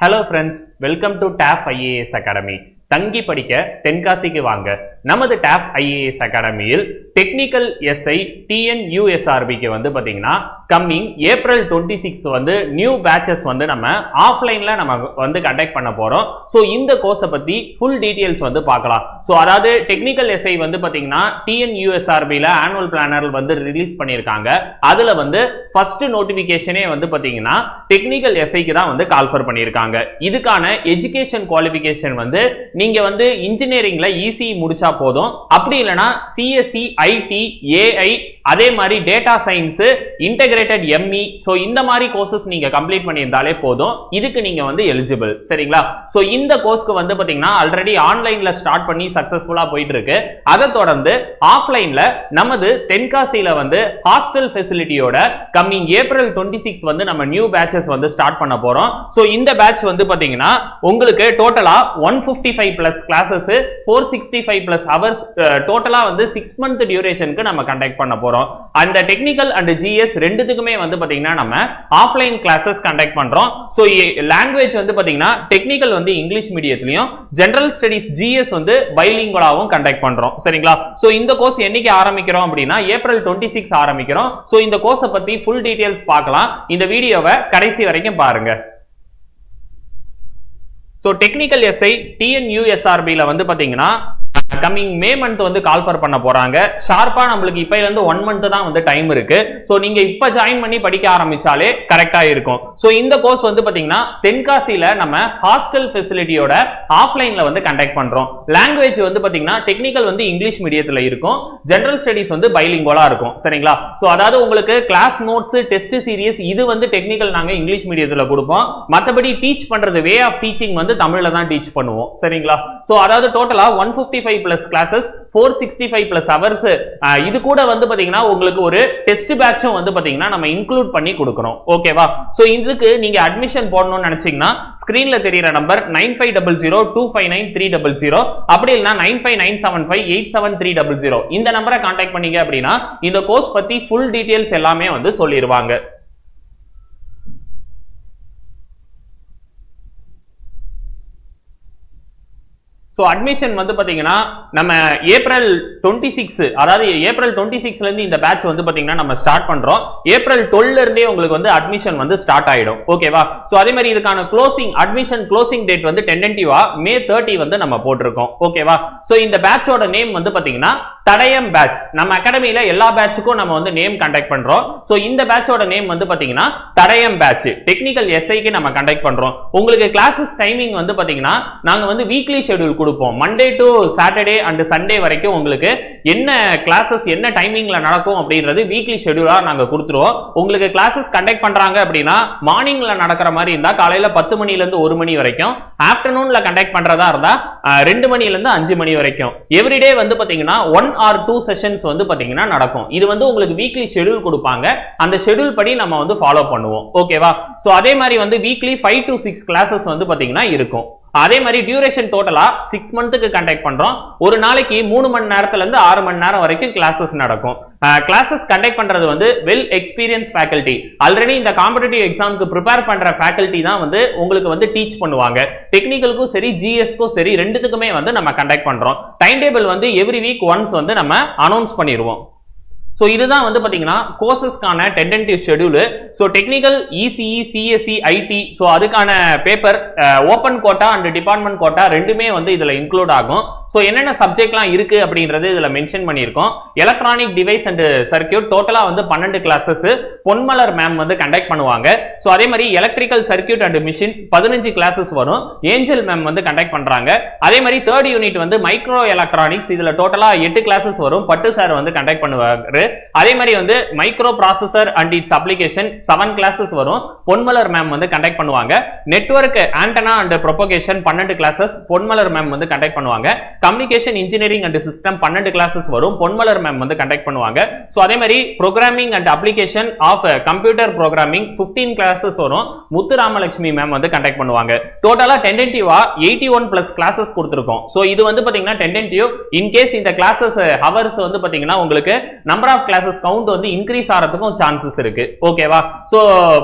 Hello friends, welcome to TAF IAS Academy. தங்கி படிக்க தென்காசிக்கு வாங்க. நமது TAF IAS அகாடமியில் டெக்னிக்கல் எஸ்ஐ TNUSRBக்கு வந்து பாத்தீங்கன்னா கம்மிங் ஏப்ரல் 26 வந்து நியூ பேட்சஸ் வந்து நம்ம ஆஃப்லைன்ல நம்ம வந்து கண்டக்ட் பண்ண போறோம். சோ இந்த கோர்ஸை பத்தி ஃபுல் டீடைல்ஸ் வந்து பார்க்கலாம். சோ அதாவது டெக்னிக்கல் எஸ்ஐ வந்து பாத்தீங்கன்னா TNUSRBல ஆனுவல் பிளானர் வந்து ரிலீஸ் பண்ணிருக்காங்க. அதுல வந்து ஃபர்ஸ்ட் நோட்டிபிகேஷனே வந்து பாத்தீங்கன்னா டெக்னிக்கல் எஸ்ஐக்கு தான் வந்து கால்ஃபர் பண்ணிருக்காங்க. இதுக்கான எஜுகேஷன் குவாலிஃபிகேஷன் வந்து நீங்க வந்து இன்ஜினியரிங்ல இசி முடிச்சா போதும். அப்படி இல்லனா சிஎஸ்சி, ஐடி, ஏஐ, அதே மாதிரி data science, integrated ME, so இந்த மாதிரி கோர்சஸ் நீங்க கம்ப்ளீட் பண்ணியிருந்தாலே போதும். இதுக்கு நீங்க வந்து எலிஜிபிள். சரிங்களா? சோ இந்த கோர்ஸ்க்கு வந்து பாத்தீங்கன்னா ஆல்ரெடி ஆன்லைன்ல ஸ்டார்ட் பண்ணி சக்சஸ்ஃபுல்லா போயிட்டு இருக்கு. அதை தொடர்ந்து ஆஃப்லைன்ல நமது தென்காசியில வந்து ஹாஸ்டல் ஃபெசிலிட்டியோட கம்மிங் ஏப்ரல் 26 வந்து நம்ம நியூ பேட்சஸ் வந்து ஸ்டார்ட் பண்ண போறோம். சோ இந்த பேட்ச் வந்து பாத்தீங்கன்னா உங்களுக்கு டோட்டலா 155 பிளஸ் கிளாसेस 465 பிளஸ் ஹவர்ஸ் டோட்டலா வந்து 6 மந்த் டியூரேஷனுக்கு நம்ம கண்டக்ட் பண்ண போறோம். அந்த டெக்னிக்கல் அண்ட் ஜிஎஸ் ரெண்டுத்துக்குமே வந்து பாத்தீங்கன்னா நம்ம ஆஃப்லைன் கிளாसेस கண்டக்ட் பண்றோம். சோ லாங்குவேஜ் வந்து பாத்தீங்கன்னா டெக்னிக்கல் வந்து இங்கிலீஷ் மீடியத்திலயும், ஜெனரல் ஸ்டடீஸ் ஜிஎஸ் வந்து பைலிங்குவலாவும் கண்டக்ட் பண்றோம். சரிங்களா? சோ இந்த கோர்ஸ் என்னைக்கு ஆரம்பிக்கிறோம் அப்படின்னா ஏப்ரல் 26 ஆரம்பிக்கிறோம். சோ இந்த கோர்ஸை பத்தி ஃபுல் டீடைல்ஸ் பார்க்கலாம். இந்த வீடியோவை கடைசி வரைக்கும் பாருங்க. சோ டெக்னிக்கல் எஸ்ஐ TNUSRBல வந்து பாத்தீங்கன்னா கம்மிங் மே மந்த் வந்து கால்ஃபர் பண்ண போறாங்க. ஷார்ப்பா நம்மளுக்கு இப்ப இருந்து 1 மந்த் தான் வந்து டைம் இருக்கு. சோ நீங்க இப்ப ஜாயின் பண்ணி படிக்க ஆரம்பிச்சாலே கரெக்டா இருக்கும். சோ இந்த கோர்ஸ் வந்து பாத்தீங்கன்னா தென்காசியில நம்ம ஹாஸ்டல் ஃபெசிலிட்டியோட ஆஃப்லைன்ல வந்து கண்டக்ட் பண்றோம். லாங்குவேஜ் வந்து பாத்தீங்கன்னா டெக்னிக்கல் வந்து இங்கிலீஷ் மீடியத்துல இருக்கும், ஜெனரல் ஸ்டடீஸ் வந்து பைலிங்குவலா இருக்கும். சரிங்களா? சோ அதாவது உங்களுக்கு கிளாஸ் நோட்ஸ், டெஸ்ட் சீரிஸ் இது வந்து டெக்னிக்கல் நாங்க இங்கிலீஷ் மீடியத்துல கொடுப்போம். மத்தபடி டீச் பண்றது வே ஆஃப் டீச்சிங் வந்து தமிழ்ல தான் டீச் பண்ணுவோம். சரிங்களா? சோ அதாவது டோட்டலா 155 பிளஸ் கிளாसेस 465 பிளஸ் ஹவர்ஸ். இது கூட வந்து பாத்தீங்கன்னா உங்களுக்கு ஒரு டெஸ்ட் பேட்சும் வந்து பாத்தீங்கன்னா நம்ம இன்க்ளூட் பண்ணி கொடுக்கிறோம். ஓகேவா? சோ இதுக்கு நீங்க அட்மிஷன் போடணும்னு நினைச்சீங்கன்னா ஸ்கிரீன்ல தெரியற நம்பர் 9500259300 அப்படி இல்லனா 9597587300 இந்த நம்பரை கான்டாக்ட் பண்ணீங்க அப்படின்னா இந்த கோர்ஸ் பத்தி ஃபுல் டீடைல்ஸ் எல்லாமே வந்து சொல்லிடுவாங்க. சோ அட்மிஷன் வந்து பாத்தீங்கன்னா நம்ம ஏப்ரல் 26 அதாவது ஏப்ரல் 26ல இருந்து இந்த பேட்ச் வந்து பாத்தீங்கன்னா நம்ம ஸ்டார்ட் பண்றோம். ஏப்ரல் 12ல இருந்தே உங்களுக்கு வந்து அட்மிஷன் வந்து ஸ்டார்ட் ஆயிடும். ஓகேவா? சோ அதே மாதிரி இதுக்கான அட்மிஷன் க்ளோசிங் டேட் வந்து டென்டென்டிவா மே 30 வந்து நம்ம போட்டிருக்கோம். ஓகேவா? சோ இந்த பேட்சோட நேம் வந்து பாத்தீங்கன்னா தடயம் பேட்ச். நம்ம அகாடமியில எல்லா பேட்சுக்கும் நம்ம வந்து நேம் கண்டக்ட் பண்றோம். சோ இந்த பேட்சோட நேம் வந்து பாத்தீங்கன்னா தடயம் பேட்ச். டெக்னிக்கல் எஸ்ஐக்கு நம்ம கண்டக்ட் பண்றோம். உங்களுக்கு கிளாसेस டைமிங் வந்து பாத்தீங்கன்னா நாங்க வந்து வீக்லி ஷெட்யூல் கொடுப்போம். Monday to Saturday and Sunday வரைக்கும் உங்களுக்கு என்ன கிளாसेस என்ன டைமிங்ல நடக்கும் அப்படின்றது வீக்லி ஷெட்யூலா நாங்க கொடுத்துருவோம். உங்களுக்கு கிளாसेस கண்டக்ட் பண்றாங்க அப்படின்னா மார்னிங்ல நடக்கிற மாதிரி இருந்தா காலையில 10 மணில இருந்து 1 மணி வரைக்கும், ஆஃப்டர்நூன்ல கண்டக்ட் பண்றதா இருந்தா 2 மணில இருந்து 5 மணி வரைக்கும். எவ்ரிடே வந்து பாத்தீங்கன்னா 1 or 2 செஷன்ஸ் வந்து பாத்தீங்கன்னா நடக்கும். இது வந்து உங்களுக்கு வீக்லி ஷெட்யூல் கொடுப்பாங்க. அந்த ஷெட்யூல் படி நம்ம வந்து ஃபாலோ பண்ணுவோம். ஓகேவா? சோ அதே மாதிரி வந்து வீக்லி 5 to 6 கிளாसेस வந்து பாத்தீங்கன்னா இருக்கும். அதே மாதிரி டியூரேஷன் டோட்டலா 6 மந்த்துக்கு கண்டக்ட் பண்றோம். ஒரு நாளைக்கு 3 மணி நேரத்துல இருந்து 6 மணி நேரம் வரைக்கும் கிளாसेस நடக்கும். கிளாसेस கண்டக்ட் பண்றது வந்து வெல் எக்ஸ்பீரியன்ஸ் ஃபேக்கல்டி. ஆல்ரெடி இந்த காம்படிட்டிவ் எக்ஸாமுக்கு ப்ரிப்பேர் பண்ற ஃபேக்கல்டி தான் வந்து உங்களுக்கு வந்து டீச் பண்ணுவாங்க. டெக்னிக்கலுக்கும் சரி ஜிஎஸ்க்கும் சரி ரெண்டுத்துக்குமே வந்து நம்ம கண்டக்ட் பண்றோம். டைம் டேபிள் வந்து எவ்ரி வீக் ஒன்ஸ் வந்து நம்ம அனௌன்ஸ் பண்ணிடுவோம். சோ இதுதான் வந்து பாத்தீங்கன்னா கோர்சஸ்க்கான tentative schedule. So technical ECE, CSC, IT, so அதுக்கான paper open quota and department quota ரெண்டுமே வந்து இதுல இன்க்ளூட் ஆகும். சோ என்னென்ன சப்ஜெக்ட்லாம் இருக்கு அப்படின்றது இதுல மென்ஷன் பண்ணியிருக்கோம். எலக்ட்ரானிக் டிவைஸ் அண்ட் சர்க்கியூட் டோட்டலா வந்து 12 கிளாसेस பொன்மலர் மேம் வந்து கண்டக்ட் பண்ணுவாங்க. சோ அதே மாதிரி electrical circuit and machines 15 classes வரும். ஏஞ்சல் மேம் வந்து கண்டக்ட் பண்றாங்க. அதே மாதிரி தேர்ட் யூனிட் வந்து மைக்ரோ எலக்ட்ரானிக்ஸ், இதுல டோட்டலா 8 கிளாसेस வரும். பட்டு சார் வந்து கண்டக்ட் பண்ணுவாங்க. அதே மாதிரி வந்து microprocessor and its application 7 classes வரும். பொன்மலர் மேம் வந்து கண்டக்ட் பண்ணுவாங்க. Network antenna and propagation 12 classes Ponmalar ma'am வந்து கண்டக்ட் பண்ணுவாங்க. Communication engineering and system 12 classes வரும். பொன்மலர் மேம் வந்து கண்டக்ட் பண்ணுவாங்க. சோ அதே மாதிரி programming and application of computer programming 15 classes வரும். முத்து ராமலட்சுமி மேம் வந்து கண்டக்ட் பண்ணுவாங்க. டோட்டலா டென்டென்டிவா 81 பிளஸ் கிளாसेस கொடுத்திருக்கோம். சோ இது வந்து பாத்தீங்கன்னா டென்டென்டிவ். இன் கேஸ் இந்த கிளாसेस ஹவர்ஸ் வந்து பாத்தீங்கன்னா உங்களுக்கு நம்பர் ஆஃப் கிளாஸஸ் கவுண்ட் வந்து இன்க்ரீஸ் ஆகிறதுக்கும் சான்சஸ் இருக்கு. ஓகேவா? சோ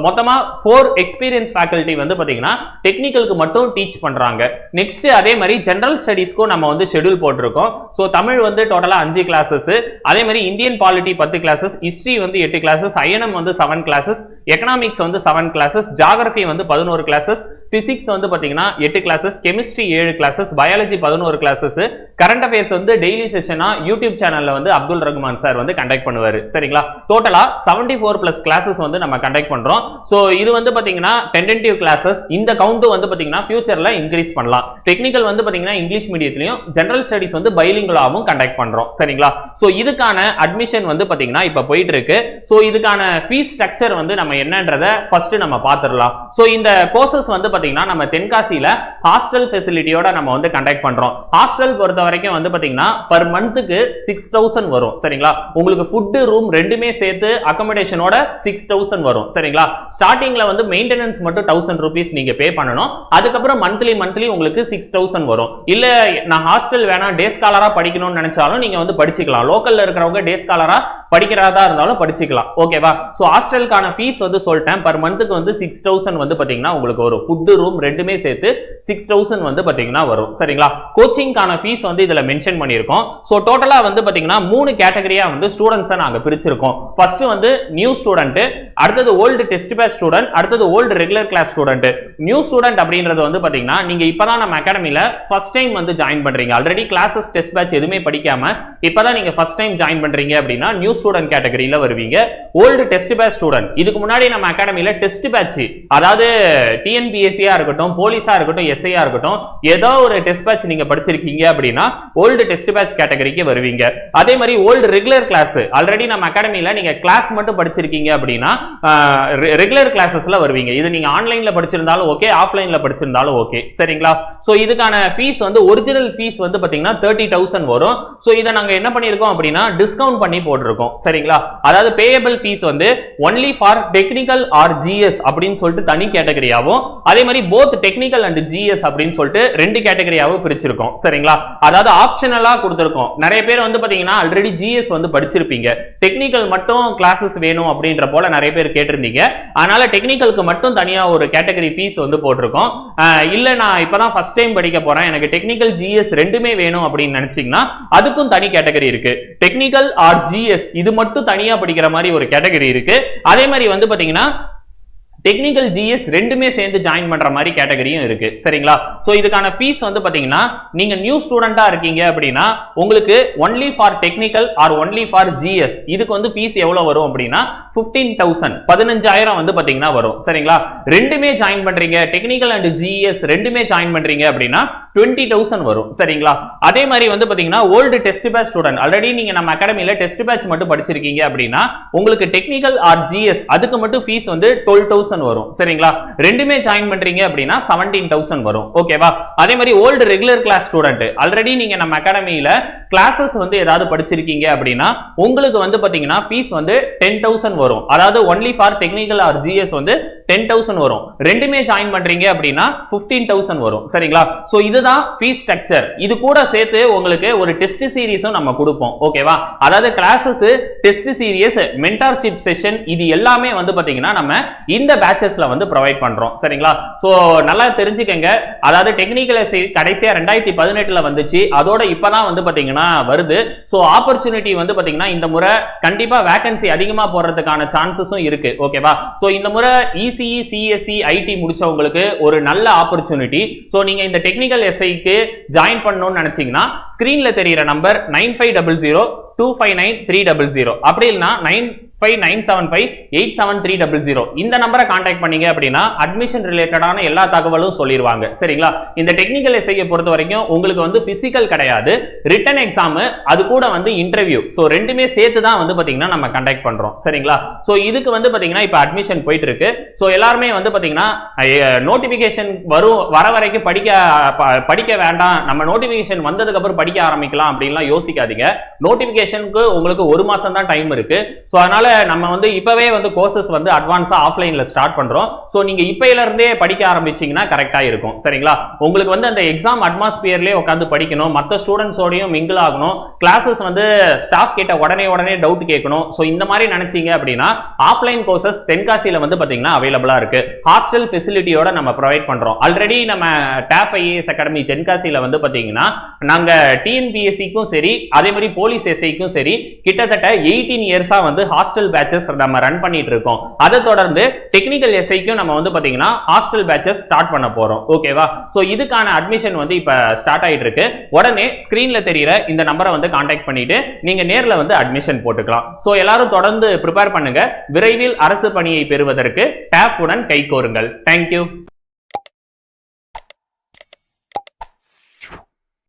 மொத்தமா 4 எக்ஸ்பீரியன்ஸ் ஃபேக்கல்டி வந்து பாத்தீங்கன்னா டெக்னிக்கலுக்கு மட்டும் டீச் பண்றாங்க. நெக்ஸ்ட் அதே மாதிரி ஜெனரல் ஸ்டடீஸ்க்கும் நம்ம வந்து ஷெட்யூல் போட்டிருக்கோம். சோ தமிழ் வந்து டோட்டலா 5 கிளாஸஸ், அதே மாதிரி இந்தியன் பாலிட்டி 10 கிளாஸஸ், ஹிஸ்டரி வந்து 8 கிளாஸஸ், ஐஎன்எம் வந்து 7 கிளாஸஸ், எக்கனாமிக்ஸ் வந்து 7 கிளாஸஸ், ஜியோகிராஃபி வந்து 11 கிளாஸஸ், பிசிக்ஸ் வந்து பாத்தீங்கன்னா 8 classes, chemistry 7 classes, biology 11 classes, current affairs வந்து டெய்லி செஷனா யூடியூப் சேனல்ல வந்து அப்துல் ரஹ்மான் சார் வந்து கண்டக்ட் பண்ணுவாரு. சரிங்களா? டோட்டலா 74+ கிளாஸஸ் வந்து நம்ம கண்டக்ட் பண்றோம். சோ இது வந்து பாத்தீங்கன்னா டென்டேட்டிவ் கிளாஸஸ். இந்த கவுண்ட் வந்து பாத்தீங்கன்னா ஃபியூச்சர்ல இன்கிரீஸ் பண்ணலாம். டெக்னிக்கல் வந்து பாத்தீங்கன்னா இங்கிலீஷ் மீடியத்திலயும், ஜெனரல் ஸ்டடீஸ் வந்து பைலிங்குவலாவும் கண்டக்ட் பண்றோம். சரிங்களா? சோ இதுக்கான அட்மிஷன் வந்து பாத்தீங்கன்னா இப்ப போயிட்டு இருக்கு. சோ இதுக்கான ஃபீஸ் ஸ்ட்ரக்சர் வந்து நம்ம என்னன்றதை ஃபர்ஸ்ட் நம்ம பாத்துறலாம். சோ இந்த கோர்சஸ் வந்து பாத்தீங்கன்னா நம்ம தென்காசியில ஹாஸ்டல் ஃபெசிலிட்டியோட நம்ம வந்து கண்டக்ட் பண்றோம். ஹாஸ்டல் பொறுத்த வரைக்கும் வந்து பாத்தீங்கன்னா பர் மந்த்துக்கு 6000 வரும். சரிங்களா? உங்களுக்கு ஃபுட், ரூம் ரெண்டுமே சேர்த்து அகாமடேஷனோட 6000 வரும். சரிங்களா? ஸ்டார்டிங்ல வந்து மெயின்டெனன்ஸ் மட்டும் 1000 ரூபீஸ் நீங்க பே பண்ணணும். அதுக்கப்புறம் மந்த்லி உங்களுக்கு 6000 வரும். இல்ல நான் ஹாஸ்டல் வேணாம், டே ஸ்காலரா படிக்கணும்னு நினைச்சாலும் நீங்க வந்து படிச்சுக்கலாம். லோக்கல்ல இருக்கிறவங்க டே ஸ்காலரா படிக்கிறதா இருந்தாலும் படிச்சுக்கலாம். ஓகேவா? சோ ஹாஸ்டலுக்கான ஃபீஸ் வந்து சொல்லிட்டேன். பர் மந்த்துக்கு வந்து 6000 வந்து பாத்தீங்கன்னா உங்களுக்கு ஒரு ஃபுட், ரூம் ரெண்டுமே சேர்த்து 6000 வந்து பாத்தீங்கன்னா வரும். சரிங்களா? கோச்சிங்கான ஃபீஸ் வந்து இதுல மென்ஷன் பண்ணியிருக்கோம். சோ டோட்டலா வந்து பாத்தீங்கன்னா 3 கேட்டகரியா வந்து ஸ்டூடண்ட்ஸை நாங்க பிரிச்சிருக்கோம். ஃபர்ஸ்ட் வந்து நியூ ஸ்டூடெண்ட், அடுத்தது ஓல்டு டெஸ்ட் பேட்ச் ஸ்டூடெண்ட், அடுத்தது old regular class student. New student அப்படின்றது வந்து பாத்தீங்கன்னா நீங்க இப்பதான் நம்ம அகாடமில ஃபர்ஸ்ட் டைம் வந்து ஜாயின் பண்றீங்க. ஆல்ரெடி கிளாஸஸ், டெஸ்ட் பேட்ச் எதுவுமே படிக்காம இப்பதான் நீங்க ஃபர்ஸ்ட் டைம் ஜாயின் பண்றீங்க அப்படின்னா நியூ ஸ்டூடெண்ட் கேட்டகரியில வருவீங்க. ஓல்டு டெஸ்ட் பேட்ச் ஸ்டூடெண்ட், இதுக்கு முன்னாடி நம்ம அகாடமில டெஸ்ட் பேட்ச், அதாவது டிஎன்பிஎஸ்சியா இருக்கட்டும், போலீஸா இருக்கட்டும், எஸ்ஐயா இருக்கட்டும், ஏதோ ஒரு டெஸ்ட் பேட்ச் நீங்க படிச்சிருக்கீங்க அப்படின்னா ஓல்டு டெஸ்ட் பேட்ச் கேட்டகரிக்கு வருவீங்க. அதே மாதிரி ஓல்டு ரெகுலர் கிளாஸ், ஆல்ரெடி நம்ம அகாடமில நீங்க கிளாஸ் மட்டும் படிச்சிருக்கீங்க அப்படின்னா ரெகுலர் கிளாஸஸ்ல வருவீங்க. இது நீங்க ஆன்லைன்ல படிச்சிருந்தாலும் ஓகே, ஆஃப்லைன்ல படிச்சிருந்தாலும் ஓகே. சரிங்களா? சோ இதுக்கான ஃபீஸ் வந்து ஒரிஜினல் ஃபீஸ் வந்து பாத்தீங்கன்னா 30,000 வரும். சோ இத நாங்க என்ன பண்ணிருக்கோம் அப்படின்னா டிஸ்கவுண்ட் பண்ணி போட்டுருக்கோம். சரிங்களா? அதாவது பேயபிள் ஃபீஸ் வந்து only for technical or GS அப்படின்னு சொல்லிட்டு தனி கேட்டகரியாவும், அதே மாதிரி போத் டெக்னிக்கல் அண்ட் ஜிஎஸ் அப்படின்னு சொல்லிட்டு 2 கேட்டகரியாவும் பிரிச்சிருக்கோம். சரிங்களா? அதாவது ஆப்ஷனலா கொடுத்திருக்கோம். நிறைய பேர் வந்து பாத்தீங்கன்னா ஆல்ரெடி ஜிஎஸ் வந்து படிச்சிருப்பீங்க, டெக்னிக்கல் மட்டும் கிளாஸஸ் வேணும் அப்படின்ற போல நிறைய பேர் கேட்டிருந்தீங்க. அதனால டெக்னிக்கலுக்கு மட்டும் தனியா ஒரு கேட்டகரி ஃபீஸ் வந்து போட்டிருக்கோம். இல்ல நான் இப்பதான் ஃபர்ஸ்ட் டைம் படிக்க போறேன், எனக்கு டெக்னிக்கல் ஜிஎஸ் ரெண்டுமே வேணும் அப்படின்னு நினைச்சீங்கன்னா அதுக்கும் தனி கேட்டகரி இருக்கு. டெக்னிக்கல் ஆர் ஜிஎஸ் இது மட்டும் தனியா படிக்கிற மாதிரி ஒரு கேட்டகரி இருக்கு. அதே மாதிரி வந்து பாத்தீங்கன்னா டெக்னிக்கல் ஜிஎஸ் ரெண்டுமே சேர்ந்து ஜாயின் பண்ற மாதிரி கேட்டகரியும் இருக்கு. சரிங்களா? சோ இதுக்கான ஃபீஸ் வந்து பாத்தீங்கன்னா நீங்க நியூ ஸ்டூடெண்டா இருக்கீங்க அப்படின்னா உங்களுக்கு only for technical R only for GS இதுக்கு வந்து ஃபீஸ் எவ்வளவு வரும் அப்படின்னா 15,000 15,000 வந்து பாத்தீங்கன்னா வரும். சரிங்களா? ரெண்டுமே ஜாயின் பண்றீங்க, டெக்னிக்கல் அண்ட் ஜிஎஸ் ரெண்டுமே ஜாயின் பண்றீங்க அப்படின்னா 20,000 வரும். சரிங்களா? அதே மாதிரி வந்து பாத்தீங்கன்னா old test batch student, already நீங்க நம்ம அகாடமில டெஸ்ட் பேட்ச் மட்டும் படிச்சிருக்கீங்க அப்படின்னா உங்களுக்கு டெக்னிக்கல் ஆர் ஜிஎஸ் அதுக்கு மட்டும் ஃபீஸ் வந்து 12,000 வரும். சரிங்களா? ரெண்டுமே ஜாயின் பண்றீங்க அப்படின்னா 17,000 வரும். ஓகேவா? அதே மாதிரி old regular class student, already நீங்க நம்ம அகாடமில கிளாसेस வந்து ஏதாவது படிச்சிருக்கீங்க அப்படின்னா உங்களுக்கு வந்து பாத்தீங்கன்னா ஃபீஸ் வந்து 10,000 வரும். அதாவது only for technical or GS வந்து 10,000 வரும். ரெண்டுமே ஜாயின் பண்றீங்க அப்படின்னா 15,000 வரும். சரிங்களா? சோ இதுதான் ஃபீஸ் ஸ்ட்ரக்சர். இது கூட சேர்த்து உங்களுக்கு ஒரு டெஸ்ட் சீரிஸும் நம்ம கொடுப்போம். ஓகேவா? அதாவது classes, test series, mentorship session இது எல்லாமே வந்து பாத்தீங்கன்னா நம்ம இந்த பேட்சஸ்ல வந்து ப்ரொவைட் பண்றோம். சரிங்களா? சோ நல்லா தெரிஞ்சுக்கங்க. அதாவது டெக்னிக்கல் எஸ்ஐ கடைசியா 2018ல வந்துச்சு, அதோட இப்பதான் வந்து பாத்தீங்கன்னா வருது. சோ ஆப்பர்ச்சுனிட்டி வந்து பாத்தீங்கன்னா இந்த முறை கண்டிப்பா வேகன்சி அதிகமா போறதுக்கான சான்சஸும் இருக்கு. ஓகேவா? சோ இந்த முறை இசிஇ, சிஎஸ்சி, ஐடி முடிச்சவங்களுக்கு ஒரு நல்ல ஆப்பர்ச்சுனிட்டி. சோ நீங்க இந்த டெக்னிக்கல் எஸ்ஐக்கு ஜாயின் பண்ணணும்னு நினைச்சீங்கன்னா ஸ்கிரீன்ல தெரியுற நம்பர் 9500259300 அப்படி இல்லனா 9597587300 இந்த நம்பரை கான்டாக்ட் பண்ணீங்க அப்படின்னா அட்மிஷன் ரிலேட்டடான எல்லா தகவலும் சொல்லிடுவாங்க. சரிங்களா? இந்த டெக்னிக்கல் எஸ்ஐயை பொறுத்த வரைக்கும் உங்களுக்கு வந்து பிசிக்கல் கிடையாது, ரிட்டன் எக்ஸாம், அது கூட வந்து இன்டர்வியூ. சோ ரெண்டுமே சேர்த்து தான் வந்து பாத்தீங்கன்னா நம்ம கண்டக்ட் பண்றோம். சரிங்களா? சோ இதுக்கு வந்து பாத்தீங்கன்னா இப்ப அட்மிஷன் போயிட்டு இருக்கு. சோ எல்லாருமே வந்து பாத்தீங்கன்னா நோட்டிபிகேஷன் வர வரைக்கும் படிக்க வேண்டாம், நம்ம நோட்டிபிகேஷன் வந்ததுக்கு அப்புறம் படிக்க ஆரம்பிக்கலாம் அப்படின்லாம் யோசிக்காதீங்க. நோட்டிபிகேஷனுக்கு உங்களுக்கு 1 மாசம் தான் டைம் இருக்கு. சோ அதனால நம்ம வந்து இப்பவே வந்து கோர்சஸ் வந்து அட்வான்ஸா ஆஃப்லைன்ல ஸ்டார்ட் பண்றோம். சோ நீங்க இப்பையில இருந்தே படிக்க ஆரம்பிச்சீங்கன்னா கரெக்டா இருக்கும். சரிங்களா? உங்களுக்கு வந்து அந்த எக்ஸாம் அட்மாஸ்பியர்லயே உட்காந்து படிக்கணும், மத்த ஸ்டூடெண்ட்ஸோடையும் மிங்கிள் ஆகணும், கிளாஸஸ் வந்து ஸ்டாஃப் கேட்ட உடனே டவுட் கேட்கணும். சோ இந்த மாதிரி நினைச்சீங்க அப்படின்னா ஆஃப்லைன் கோர்சஸ் தென்காசியில வந்து பாத்தீங்கன்னா அவைலபிளா இருக்கு. ஹாஸ்டல் ஃபெசிலிட்டியோட நம்ம ப்ரொவைட் பண்றோம். ஆல்ரெடி நம்ம டாப் ஐஏஎஸ் அகாடமி தென்காசியில வந்து பாத்தீங்கன்னா நாங்க டிஎன்பிஎஸ்சிக்கும் சரி அதே மாதிரி போலீஸ் எஸ்ஐக்கும் சரி கிட்டத்தட்ட 18 இயர்ஸா வந்து ஹாஸ்டல் பேட்சஸ் நம்ம ரன் பண்ணிட்டு இருக்கோம். அதை தொடர்ந்து டெக்னிக்கல் எஸ்ஐக்கும் நம்ம வந்து பாத்தீங்கன்னா ஹாஸ்டல் பேட்சஸ் ஸ்டார்ட் பண்ண போறோம். ஓகேவா? சோ இதுக்கான அட்மிஷன் வந்து இப்ப ஸ்டார்ட் ஆயிட்டு இருக்கு. உடனே ஸ்கிரீன்ல தெரியற இந்த நம்பரை வந்து கான்டாக்ட் பண்ணிட்டு நீங்க நேர்ல வந்து அட்மிஷன் போட்டுக்கலாம். சோ எல்லாரும் தொடர்ந்து ப்ரிப்பேர் பண்ணுங்க. விரைவில் அரசு பணியை பெறுவதற்கு டாப் உடன் கைகோருங்கள். தேங்க்யூ.